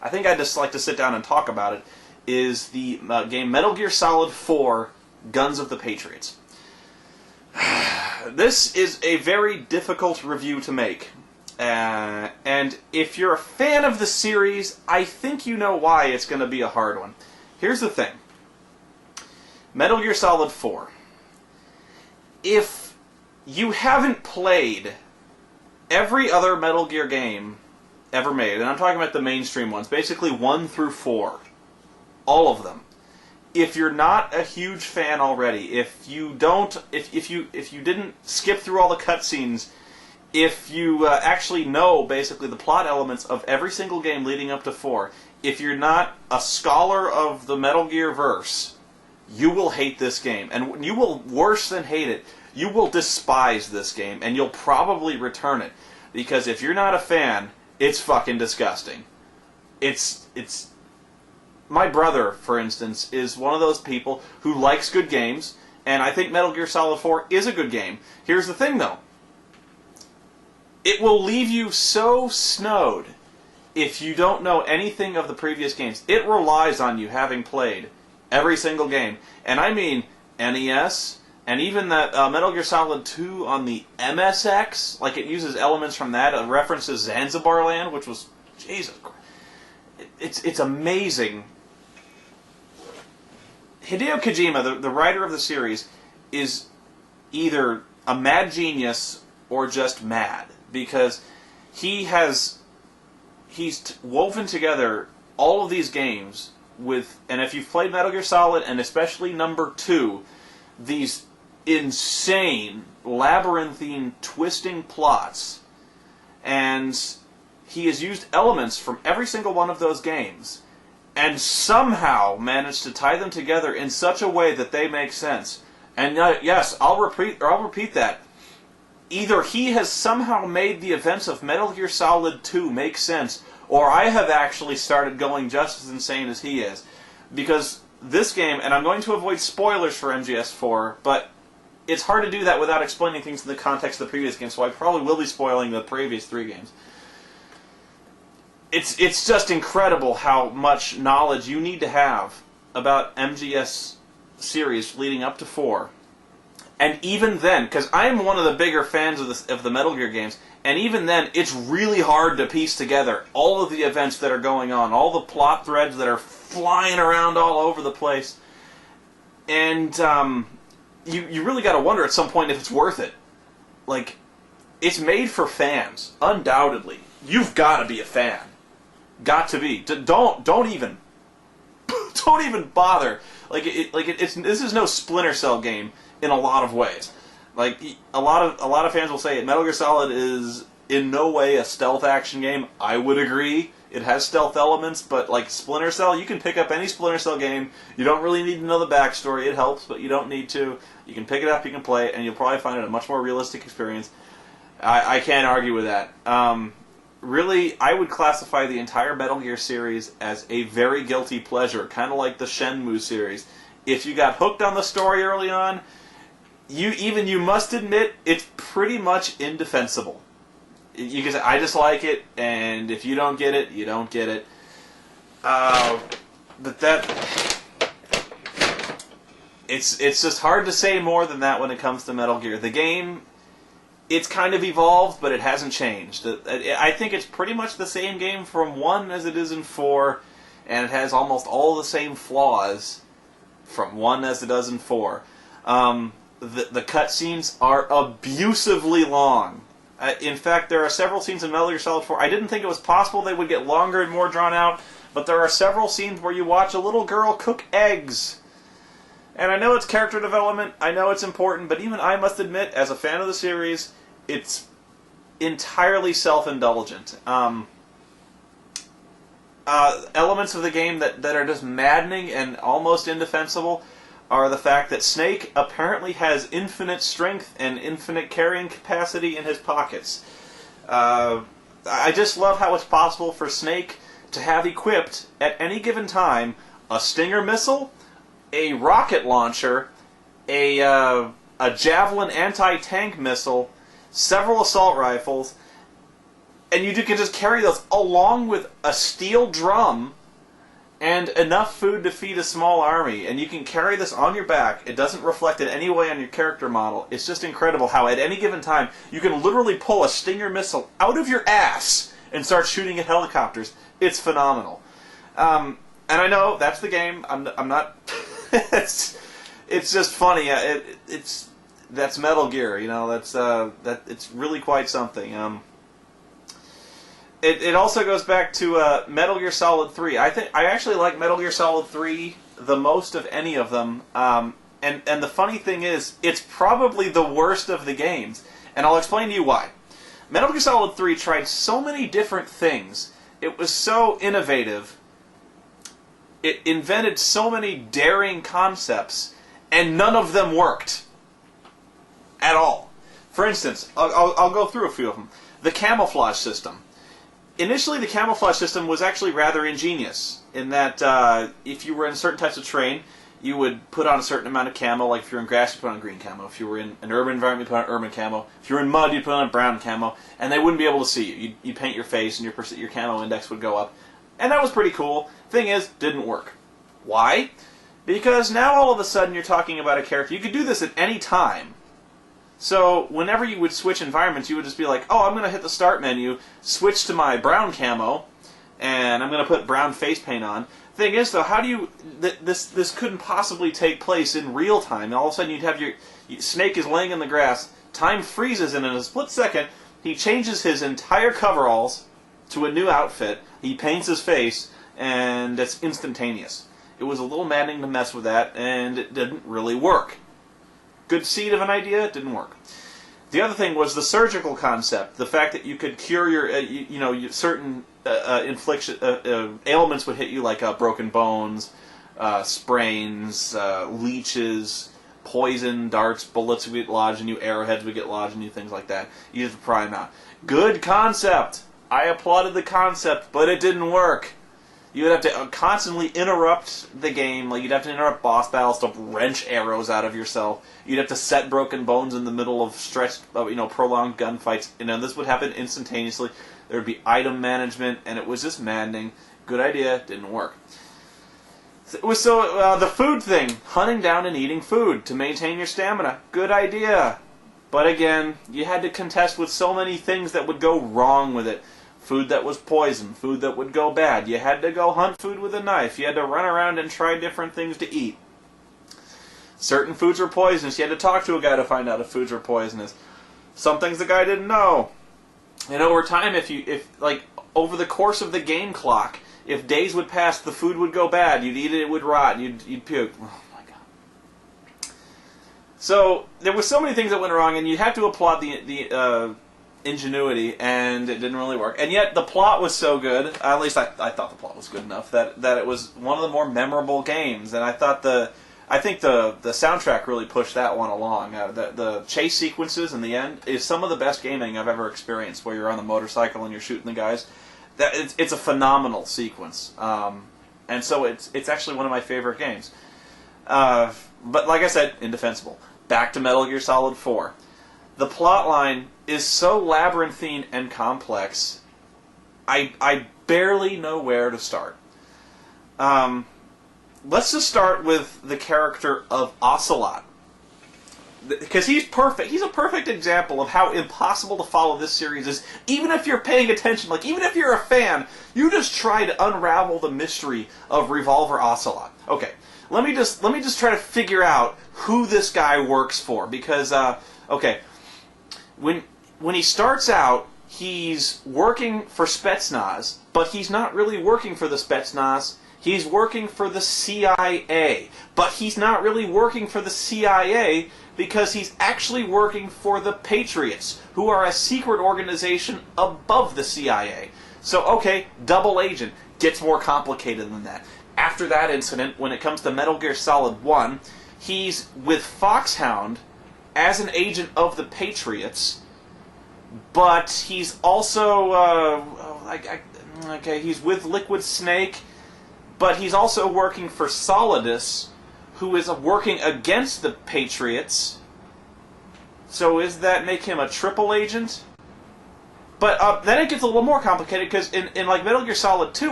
I think I'd just like to sit down and talk about it, is the game Metal Gear Solid 4, Guns of the Patriots. This is a very difficult review to make. And if you're a fan of the series, I think you know why it's going to be a hard one. Here's the thing. Metal Gear Solid 4. If you haven't played every other Metal Gear game ever made, and I'm talking about the mainstream ones, basically 1 through 4, all of them. If you're not a huge fan already, if you didn't skip through all the cutscenes, if you actually know basically the plot elements of every single game leading up to 4, if you're not a scholar of the Metal Gear verse, you will hate this game. And you will, worse than hate it, you will despise this game, and you'll probably return it. Because if you're not a fan, it's fucking disgusting. It's my brother, for instance, is one of those people who likes good games, and I think Metal Gear Solid 4 is a good game. Here's the thing, though. It will leave you so snowed if you don't know anything of the previous games. It relies on you having played every single game. And I mean NES, and even that Metal Gear Solid 2 on the MSX, like it uses elements from that. It references Zanzibar Land, which was, Jesus Christ. It's amazing. Hideo Kojima, the writer of the series, is either a mad genius or just mad, because he's woven together all of these games with, and if you've played Metal Gear Solid, and especially number 2, these insane, labyrinthine, twisting plots, and he has used elements from every single one of those games, and somehow managed to tie them together in such a way that they make sense. And yes, I'll repeat that. Either he has somehow made the events of Metal Gear Solid 2 make sense, or I have actually started going just as insane as he is. Because this game, and I'm going to avoid spoilers for MGS4, but it's hard to do that without explaining things in the context of the previous game, so I probably will be spoiling the previous 3 games. It's just incredible how much knowledge you need to have about MGS series leading up to 4. And even then, because I'm one of the bigger fans of the Metal Gear games, and even then, it's really hard to piece together all of the events that are going on, all the plot threads that are flying around all over the place. And you really got to wonder at some point if it's worth it. Like, it's made for fans, undoubtedly. You've got to be a fan. Got to be. Don't even bother. This is no Splinter Cell game in a lot of ways. Like, a lot of fans will say Metal Gear Solid is in no way a stealth action game. I would agree. It has stealth elements, but like Splinter Cell, you can pick up any Splinter Cell game. You don't really need to know the backstory. It helps, but you don't need to. You can pick it up, you can play it, and you'll probably find it a much more realistic experience. I can't argue with that. Really, I would classify the entire Metal Gear series as a very guilty pleasure, kind of like the Shenmue series. If you got hooked on the story early on, you must admit it's pretty much indefensible. You can say, I just like it, and if you don't get it, you don't get it. But it's just hard to say more than that when it comes to Metal Gear. The game, it's kind of evolved, but it hasn't changed. I think it's pretty much the same game from 1 as it is in 4, and it has almost all the same flaws from 1 as it does in 4. The cutscenes are abusively long. In fact, there are several scenes in Metal Gear Solid 4. I didn't think it was possible they would get longer and more drawn out, but there are several scenes where you watch a little girl cook eggs. And I know it's character development, I know it's important, but even I must admit, as a fan of the series, it's entirely self-indulgent. Elements of the game that are just maddening and almost indefensible are the fact that Snake apparently has infinite strength and infinite carrying capacity in his pockets. I just love how it's possible for Snake to have equipped, at any given time, a Stinger missile, a rocket launcher, a Javelin anti-tank missile, several assault rifles, And you can just carry those along with a steel drum and enough food to feed a small army. And you can carry this on your back. It doesn't reflect in any way on your character model. It's just incredible how at any given time you can literally pull a Stinger missile out of your ass and start shooting at helicopters. It's phenomenal. And I know that's the game. I'm not... it's just funny. That's Metal Gear. You know, it's really quite something. It also goes back to Metal Gear Solid 3. I actually like Metal Gear Solid 3 the most of any of them. And the funny thing is, it's probably the worst of the games. And I'll explain to you why. Metal Gear Solid 3 tried so many different things. It was so innovative. It invented so many daring concepts, and none of them worked. At all. For instance, I'll go through a few of them. The camouflage system. Initially, the camouflage system was actually rather ingenious, in that if you were in certain types of terrain, you would put on a certain amount of camo. Like if you were in grass, you put on green camo. If you were in an urban environment, you put on urban camo. If you were in mud, you put on brown camo, and they wouldn't be able to see you. You'd paint your face, and your camo index would go up. And that was pretty cool. Thing is, didn't work. Why? Because now all of a sudden you're talking about a character. You could do this at any time. So whenever you would switch environments, you would just be like, oh, I'm going to hit the start menu, switch to my brown camo, and I'm going to put brown face paint on. Thing is, though, how do you... This couldn't possibly take place in real time. And all of a sudden you'd have your... Snake is laying in the grass, time freezes, and in a split second, he changes his entire coveralls to a new outfit, he paints his face, and it's instantaneous. It was a little maddening to mess with that, and it didn't really work. Good seed of an idea, it didn't work. The other thing was the surgical concept. The fact that you could cure your, certain ailments would hit you, like broken bones, sprains, leeches, poison, darts, bullets would get lodged in you, arrowheads would get lodged in you, things like that. You have to pry them out. Good concept! I applauded the concept, but it didn't work. You would have to constantly interrupt the game. Like, you'd have to interrupt boss battles to wrench arrows out of yourself. You'd have to set broken bones in the middle of prolonged gunfights. This would happen instantaneously. There would be item management, and it was just maddening. Good idea, didn't work. It was the food thing. Hunting down and eating food to maintain your stamina. Good idea. But again, you had to contest with so many things that would go wrong with it. Food that was poison, food that would go bad. You had to go hunt food with a knife. You had to run around and try different things to eat. Certain foods were poisonous. You had to talk to a guy to find out if foods were poisonous. Some things the guy didn't know. And over time, over the course of the game clock, if days would pass, the food would go bad. You'd eat it, it would rot, you'd puke. Oh my god. So there were so many things that went wrong, and you have to applaud the ingenuity, and it didn't really work. And yet the plot was so good, at least I thought the plot was good enough, that it was one of the more memorable games. And I think the soundtrack really pushed that one along. The chase sequences in the end is some of the best gaming I've ever experienced, where you're on the motorcycle and you're shooting the guys. It's a phenomenal sequence. And so it's actually one of my favorite games. But like I said, indefensible. Back to Metal Gear Solid 4. The plot line is so labyrinthine and complex, I barely know where to start. Let's just start with the character of Ocelot. Because he's perfect. He's a perfect example of how impossible to follow this series is. Even if you're paying attention, even if you're a fan, you just try to unravel the mystery of Revolver Ocelot. Okay, let me just try to figure out who this guy works for. Because, when he starts out, he's working for Spetsnaz, but he's not really working for the Spetsnaz. He's working for the CIA. But he's not really working for the CIA because he's actually working for the Patriots, who are a secret organization above the CIA. So, okay, double agent. Gets more complicated than that. After that incident, when it comes to Metal Gear Solid 1, he's with Foxhound as an agent of the Patriots, but he's also, he's with Liquid Snake, but he's also working for Solidus, who is working against the Patriots. So does that make him a triple agent? But then it gets a little more complicated because in like Metal Gear Solid 2,